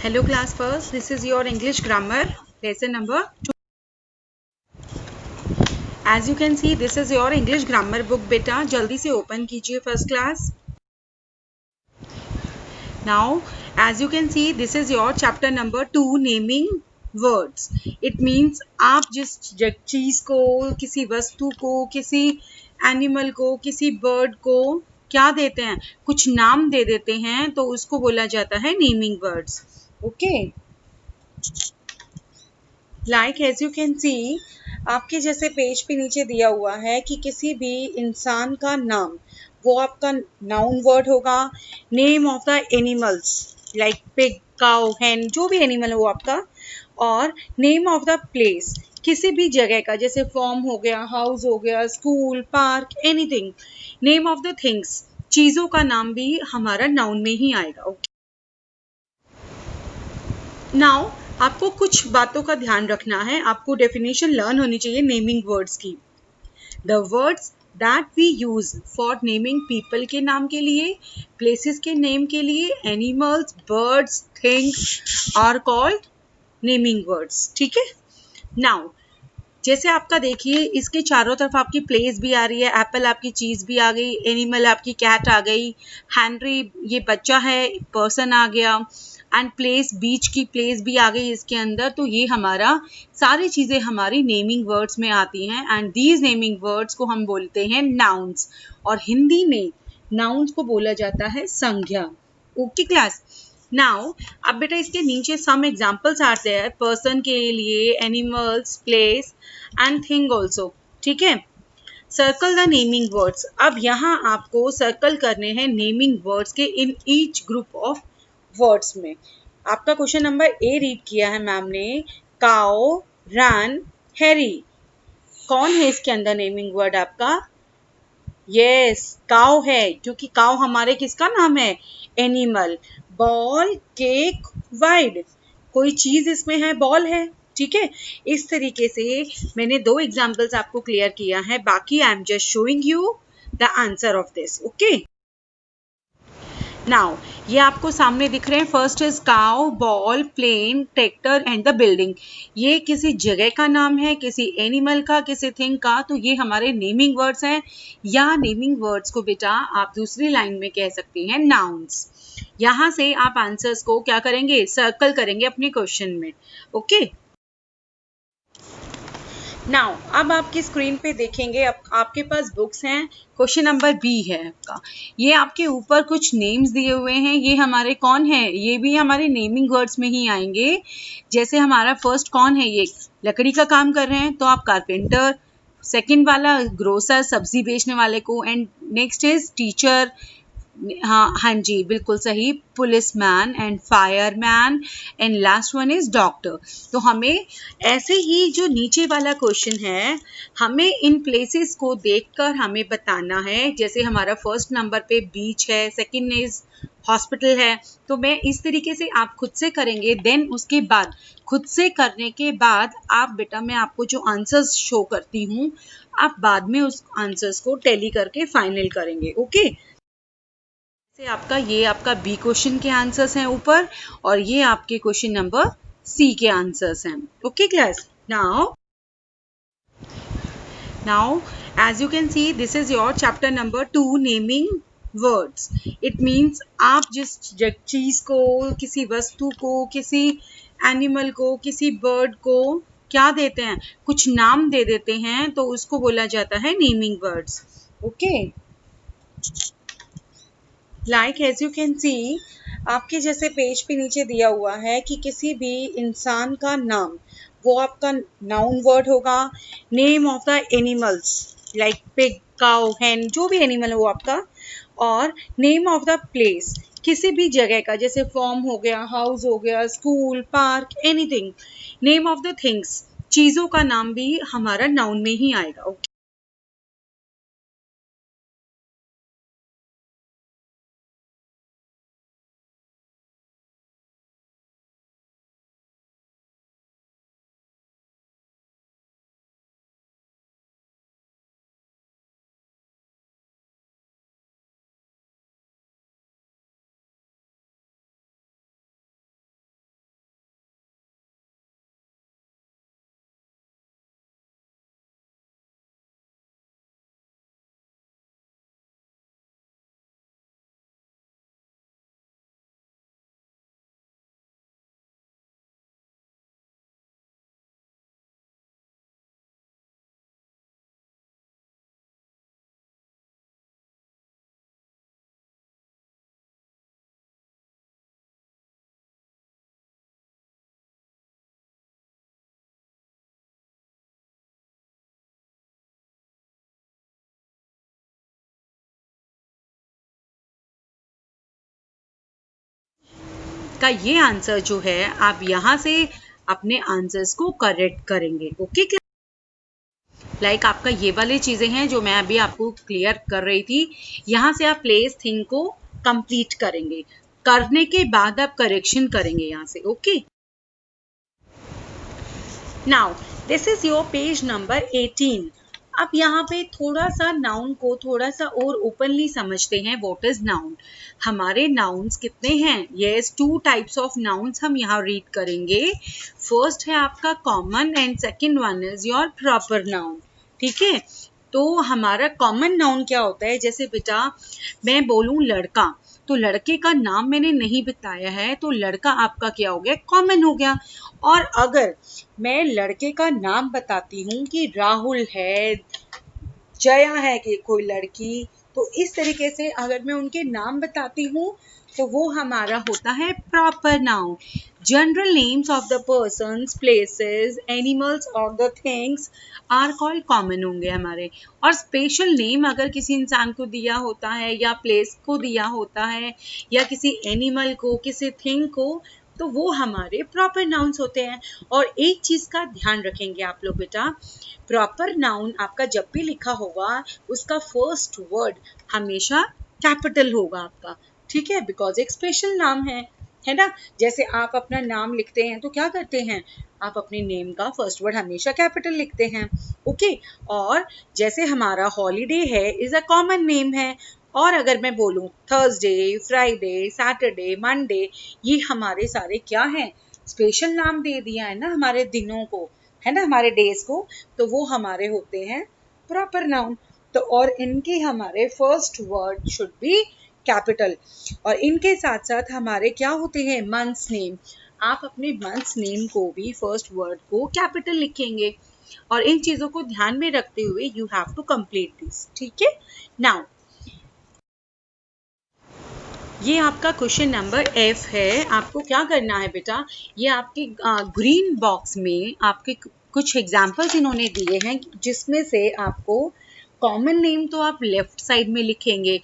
Hello class first, this is your English grammar lesson number 2. As you can see, this is your English grammar book बेटा जल्दी से open कीजिए first class. Now, as you can see, this is your chapter number 2 naming words. It means आप जिस चीज को, किसी वस्तु को, किसी एनिमल को, किसी बर्ड को क्या देते हैं, कुछ नाम दे देते हैं तो उसको बोला जाता है naming words. Okay, like as you can see, आपके जैसे पेज पे नीचे दिया हुआ है कि किसी भी इंसान का नाम, वो आपका नाउन वर्ड होगा. Name of the animals like pig, cow, hen, जो भी एनिमल है वो आपका. और नेम ऑफ द प्लेस, किसी भी जगह का, जैसे फॉर्म हो गया, हाउस हो गया, school, park, anything. Name of the things, चीजों का नाम भी हमारा नाउन में ही आएगा. ओके, नाउ आपको कुछ बातों का ध्यान रखना है. आपको डेफिनेशन लर्न होनी चाहिए नेमिंग वर्ड्स की. The words that we use for naming people के नाम के लिए, प्लेसेस के नेम के लिए, animals, birds, things are called naming words. ठीक है. नाउ जैसे आपका देखिए, इसके चारों तरफ आपकी प्लेस भी आ रही है. एप्पल आपकी चीज भी आ गई, एनिमल आपकी कैट आ गई, हेनरी ये बच्चा है, पर्सन आ गया, एंड प्लेस, बीच की प्लेस भी आ गई इसके अंदर. तो ये हमारा सारी चीजें हमारी नेमिंग वर्ड्स में आती हैं. एंड दीज नेमिंग वर्ड्स को हम बोलते हैं नाउन्स, और हिंदी में नाउन्स को बोला जाता है संज्ञा. Okay class. नाउ अब बेटा इसके नीचे सम एग्जाम्पल्स आते हैं पर्सन के लिए, animals, place and thing also. ठीक है. Circle the naming words. अब यहाँ आपको सर्कल करने हैं नेमिंग वर्ड्स के in each group of words में. आपका क्वेश्चन नंबर ए रीड किया है मैम ने. काओ, रन, हैरी. कौन है इसके अंदर नेमिंग वर्ड आपका? यस, काओ है, क्योंकि काओ हमारे किसका नाम है? एनिमल. बॉल, केक, वाइड, कोई चीज इसमें है, बॉल है. ठीक है. इस तरीके से मैंने 2 एग्जाम्पल्स आपको क्लियर किया है. बाकी I am just showing you the answer of this. Okay. Now ये आपको सामने दिख रहे हैं. First is cow, ball, plane, tractor and the building. ये किसी जगह का नाम है, किसी एनिमल का, किसी थिंग का. तो ये हमारे नेमिंग वर्ड्स हैं. या नेमिंग वर्ड्स को बेटा आप दूसरी लाइन में कह सकते हैं नाउन्स. यहाँ से आप आंसर्स को क्या करेंगे? सर्कल करेंगे अपने क्वेश्चन में. ओके. नाउ अब आपकी स्क्रीन पे देखेंगे, अब आपके पास बुक्स हैं. क्वेश्चन नंबर बी है आपका. ये आपके ऊपर कुछ नेम्स दिए हुए हैं. ये हमारे कौन है? ये भी हमारे नेमिंग वर्ड्स में ही आएंगे. जैसे हमारा फर्स्ट कौन है? ये लकड़ी का काम कर रहे हैं तो आप कारपेंटर. सेकंड वाला ग्रोसर, सब्जी बेचने वाले को. And next is teacher. हाँ जी, बिल्कुल सही. Policeman and fireman and last one is doctor. तो हमें ऐसे ही जो नीचे वाला क्वेश्चन है, हमें इन प्लेसेस को देखकर हमें बताना है. जैसे हमारा फर्स्ट नंबर पे बीच है, सेकंड इज हॉस्पिटल है. तो मैं इस तरीके से आप खुद से करेंगे. देन उसके बाद खुद से करने के बाद आप बेटा, मैं आपको जो आंसर्स शो करती हूँ, आप बाद में उस आंसर्स को टैली करके फाइनल करेंगे. ओके. से आपका बी क्वेश्चन के आंसर्स हैं ऊपर, और ये आपके क्वेश्चन नंबर सी के आंसर्स हैं. Okay class. Now as you can see, this is your chapter number 2 naming words. It means आप जिस चीज को, किसी वस्तु को, किसी एनिमल को, किसी बर्ड को क्या देते हैं, कुछ नाम दे देते हैं तो उसको बोला जाता है naming words. Okay. Like as you can see, आपके जैसे पेज पे नीचे दिया हुआ है कि किसी भी इंसान का नाम, वो आपका नाउन वर्ड होगा. Name of the animals like pig, cow, hen, जो भी एनिमल है वो आपका. और नेम ऑफ द प्लेस, किसी भी जगह का, जैसे फॉर्म हो गया, हाउस हो गया, school, park, anything. Name of the things, चीजों का नाम भी हमारा नाउन में ही आएगा. ओके. इसका ये आंसर जो है आप यहाँ से अपने आंसर्स को करेक्ट करेंगे। ओके, लाइक आपका ये वाली चीजें हैं जो मैं अभी आपको क्लियर कर रही थी। यहाँ से आप प्लेस थिंग को कंप्लीट करेंगे, करने के बाद आप करेक्शन करेंगे यहाँ से। Okay, now this is your page number 18। अब यहाँ पे थोड़ा सा नाउन को थोड़ा सा और ओपनली समझते हैं। What is noun? हमारे नाउन्स कितने हैं? यस, 2 टाइप्स ऑफ नाउन्स हम यहाँ रीड करेंगे। फर्स्ट है आपका common and second one is your proper noun. ठीक है, तो हमारा कॉमन नाउन क्या होता है? जैसे बेटा मैं बोलूं लड़का, तो लड़के का नाम मैंने नहीं बताया है, तो लड़का आपका क्या हो गया? कॉमन हो गया। और अगर मैं लड़के का नाम बताती हूँ कि राहुल है, जया है कि कोई लड़की, तो इस तरीके से अगर मैं उनके नाम बताती हूँ तो वो हमारा होता है proper noun. General names of the persons, places, animals और the things are called common होंगे हमारे। और स्पेशल नेम अगर किसी इंसान को दिया होता है या प्लेस को दिया होता है या किसी एनिमल को, किसी थिंग को, तो वो हमारे प्रॉपर नाउन्स होते हैं। और एक चीज का ध्यान रखेंगे आप लोग बेटा, प्रॉपर नाउन आपका जब भी लिखा होगा उसका फर्स्ट वर्ड हमेशा कैपिटल होगा आपका। ठीक है, बिकॉज एक स्पेशल नाम है ना। जैसे आप अपना नाम लिखते हैं तो क्या करते हैं? आप अपने नेम का फर्स्ट वर्ड हमेशा कैपिटल लिखते हैं। ओके, और जैसे हमारा हॉलीडे है इज अ कॉमन नेम है। और अगर मैं बोलूं थर्सडे, फ्राइडे, सैटरडे, मंडे, ये हमारे सारे क्या हैं? स्पेशल नाम दे दिया है ना हमारे दिनों को, है ना, हमारे डेज को, तो वो हमारे होते हैं प्रॉपर नाउन। तो और इनके हमारे first word should be capital. और इनके साथ साथ हमारे क्या होते हैं? Months name. आप अपने मंथ्स नेम को भी फर्स्ट वर्ड को कैपिटल लिखेंगे। और इन चीजों को ध्यान में रखते हुए you have to complete this. ठीक है, नाउ ये आपका क्वेश्चन नंबर F है। आपको क्या करना है बेटा, ये आपके ग्रीन बॉक्स में आपके कुछ एग्जाम्पल्स इन्होंने दिए हैं जिसमें से आपको कॉमन नेम तो आप लेफ्ट साइड में लिखेंगे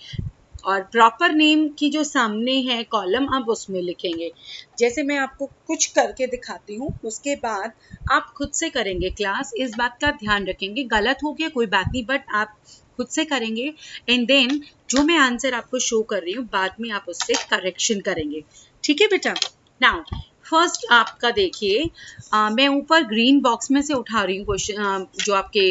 और प्रॉपर नेम की जो सामने है कॉलम आप उसमें लिखेंगे। जैसे मैं आपको कुछ करके दिखाती हूँ, उसके बाद आप खुद से करेंगे। क्लास इस बात का ध्यान रखेंगे, गलत हो गया कोई बात नहीं, बट आप खुद से करेंगे एंड देन जो मैं आंसर आपको शो कर रही हूँ बाद में आप उससे करेक्शन करेंगे। ठीक है बेटा, नाउ फर्स्ट आपका देखिए, मैं ऊपर ग्रीन बॉक्स में से उठा रही हूँ क्वेश्चन, जो आपके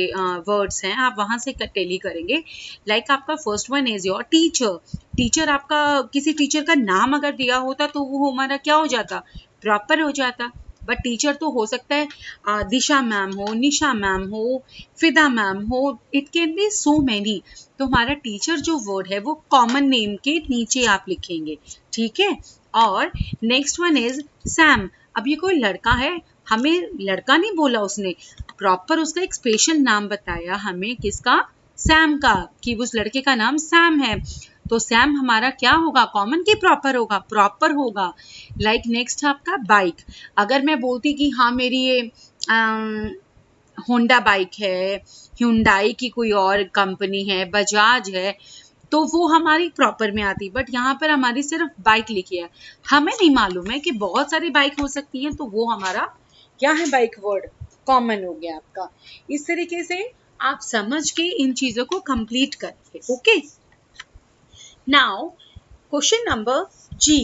वर्ड्स हैं आप वहां से टेली करेंगे। लाइक आपका first one is your teacher. Teacher आपका किसी टीचर का नाम अगर दिया होता तो वो हमारा क्या हो जाता? प्रॉपर हो जाता। बट टीचर तो हो सकता है दिशा मैम हो, निशा मैम हो, फिदा मैम हो, it can be so many. तो हमारा टीचर जो वर्ड है वो कॉमन नेम के नीचे आप लिखेंगे। ठीक है, और नेक्स्ट वन इज सैम। अब ये कोई लड़का है, हमें लड़का नहीं बोला उसने, प्रॉपर उसका एक स्पेशल नाम बताया हमें, किसका? सैम का, कि उस लड़के का नाम सैम है। तो सैम हमारा क्या होगा? कॉमन की प्रॉपर होगा? प्रॉपर होगा। लाइक नेक्स्ट आपका बाइक। अगर मैं बोलती कि हाँ मेरी ये होंडा बाइक है, ह्यूंडाई की कोई और कंपनी है, बजाज है, तो वो हमारी प्रॉपर में आती। बट यहाँ पर हमारी सिर्फ बाइक लिखी है, हमें नहीं मालूम है कि बहुत सारी बाइक हो सकती हैं, तो वो हमारा क्या है? बाइक वर्ड कॉमन हो गया आपका। इस तरीके से आप समझ के इन चीजों को कंप्लीट करेंगे। Okay, now question number G।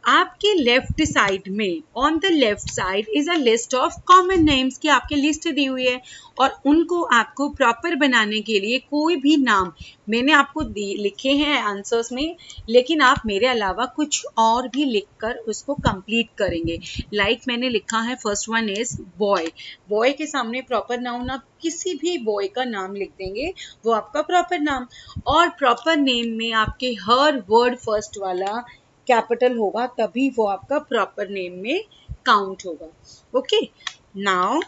आपके लेफ्ट साइड में, on the left side is a list of common names की आपके लिस्ट दी हुई है और उनको आपको प्रॉपर बनाने के लिए कोई भी नाम मैंने आपको लिखे हैं आंसर्स में, लेकिन आप मेरे अलावा कुछ और भी लिखकर उसको कंप्लीट करेंगे। लाइक मैंने लिखा है first one is boy. Boy के सामने प्रॉपर नाउन आप किसी भी बॉय का नाम लिख देंगे, वो आपका प्रॉपर नाम। और प्रॉपर नेम में आपके हर वर्ड फर्स्ट वाला कैपिटल होगा, तभी वो आपका प्रॉपर नेम में काउंट होगा। ओके, नाउ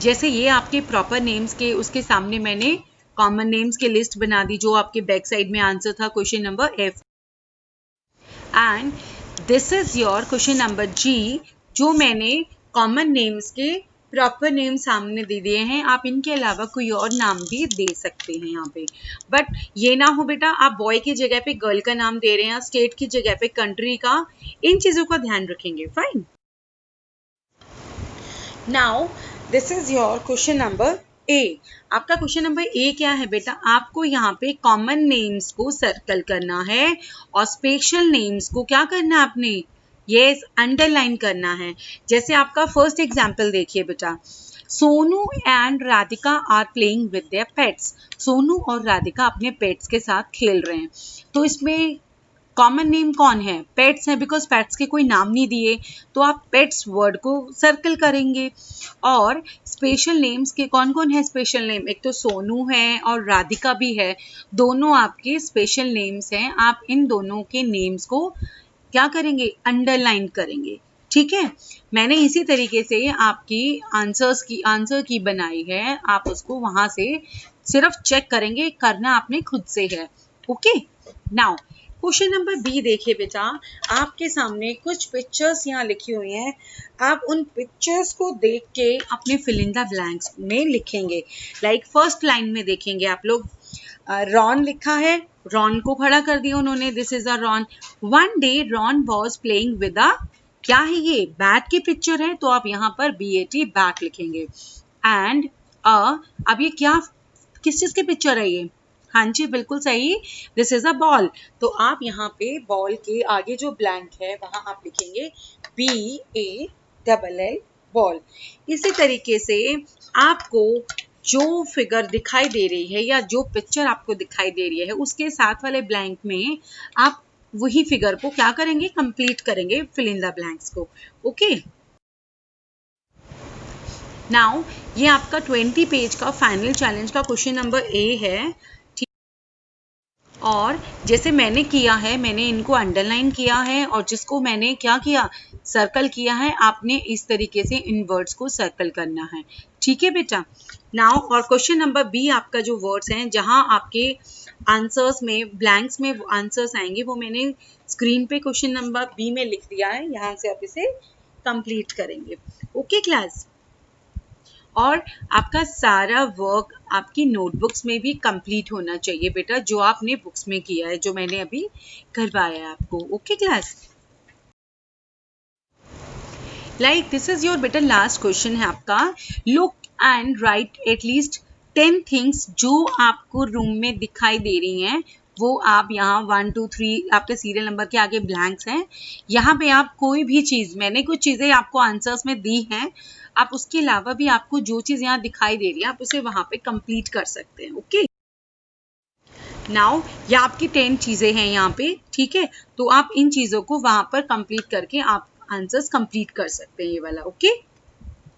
जैसे ये आपके प्रॉपर नेम्स के उसके सामने मैंने कॉमन नेम्स की लिस्ट बना दी, जो आपके बैक साइड में आंसर था question number F। And this is your question number G, जो मैंने कॉमन नेम्स के प्रॉपर नेम सामने दे दिए हैं, आप इनके अलावा कोई और नाम भी दे सकते हैं यहाँ पे, बट ये ना हो बेटा आप बॉय की जगह पे गर्ल का नाम दे रहे हैं, स्टेट की जगह पे कंट्री का, इन चीजों का ध्यान रखेंगे. Fine. Now this is your question number A. आपका क्वेश्चन नंबर ए क्या है बेटा, आपको यहाँ पे कॉमन नेम्स को सर्कल करना है और स्पेशल नेम्स को क्या करना है आपने, यस अंडरलाइन करना है. जैसे आपका फर्स्ट एग्जाम्पल देखिए बेटा, Sonu and Radhika are playing with their pets. Sonu और राधिका अपने पेट्स के साथ खेल रहे हैं. तो इसमें कॉमन नेम कौन है, पेट्स है, बिकॉज पेट्स के कोई नाम नहीं दिए, तो आप पेट्स वर्ड को सर्कल करेंगे. और स्पेशल नेम्स के कौन कौन है स्पेशल नेम, एक तो सोनू है और राधिका भी है, दोनों आपके स्पेशल नेम्स हैं. आप इन दोनों के नेम्स को क्या करेंगे, अंडरलाइन करेंगे. ठीक है, मैंने इसी तरीके से आपकी आंसर की बनाई है, आप उसको वहां से सिर्फ चेक करेंगे, करना आपने खुद से है. Okay. Now question number B देखिए बेटा, आपके सामने कुछ पिक्चर्स यहाँ लिखी हुई हैं, आप उन पिक्चर्स को देख के अपने फिल इन द ब्लैंक्स में लिखेंगे. लाइक फर्स्ट लाइन में देखेंगे आप लोग, रॉन लिखा है, रॉन को खड़ा कर दिया उन्होंने, this is a Ron. One day Ron was playing with a, क्या है ये, बैट की पिक्चर है, तो आप यहाँ पर BAT बैट लिखेंगे. एंड अब ये क्या, किस चीज की पिक्चर है ये, हाँ जी बिल्कुल सही, दिस इज अ बॉल. तो आप यहाँ पे बॉल के आगे जो ब्लैंक है वहां आप लिखेंगे BALL बॉल. इसी तरीके से आपको जो फिगर दिखाई दे रही है या जो पिक्चर आपको दिखाई दे रही है उसके साथ वाले ब्लैंक में आप वही फिगर को क्या करेंगे, कंप्लीट करेंगे फिल इन द ब्लैंक्स को. ओके. नाउ ये आपका 20 पेज का फाइनल चैलेंज का क्वेश्चन नंबर ए है. और जैसे मैंने किया है, मैंने इनको अंडरलाइन किया है और जिसको मैंने क्या किया, सर्कल किया है, आपने इस तरीके से इन वर्ड्स को सर्कल करना है. ठीक है बेटा. नाउ और क्वेश्चन नंबर बी आपका जो वर्ड्स हैं, जहां आपके आंसर्स में ब्लैंक्स में आंसर्स आएंगे, वो मैंने स्क्रीन पे क्वेश्चन नंबर बी में लिख दिया है, यहाँ से आप इसे कंप्लीट करेंगे. Okay class. और आपका सारा वर्क आपकी नोटबुक्स में भी कंप्लीट होना चाहिए बेटा, जो आपने बुक्स में किया है, जो मैंने अभी करवाया है आपको. Okay class. Like this is your बेटा लास्ट क्वेश्चन है आपका, look and right at least 10 things जो आपको रूम में दिखाई दे रही हैं. वो आप यहाँ 1 2 3 आपके सीरियल नंबर के आगे ब्लैंक्स हैं, यहाँ पे आप कोई भी चीज, मैंने कुछ चीजें आपको आंसर्स में दी हैं, आप उसके अलावा भी आपको जो चीज यहाँ दिखाई दे रही है आप उसे वहां पे कंप्लीट कर सकते हैं. ओके. नाउ ये आपकी 10 चीजें हैं यहाँ पे. ठीक है, तो आप इन चीजों को वहां पर कंप्लीट करके आप आंसर्स कंप्लीट कर सकते हैं, ये वाला. ओके.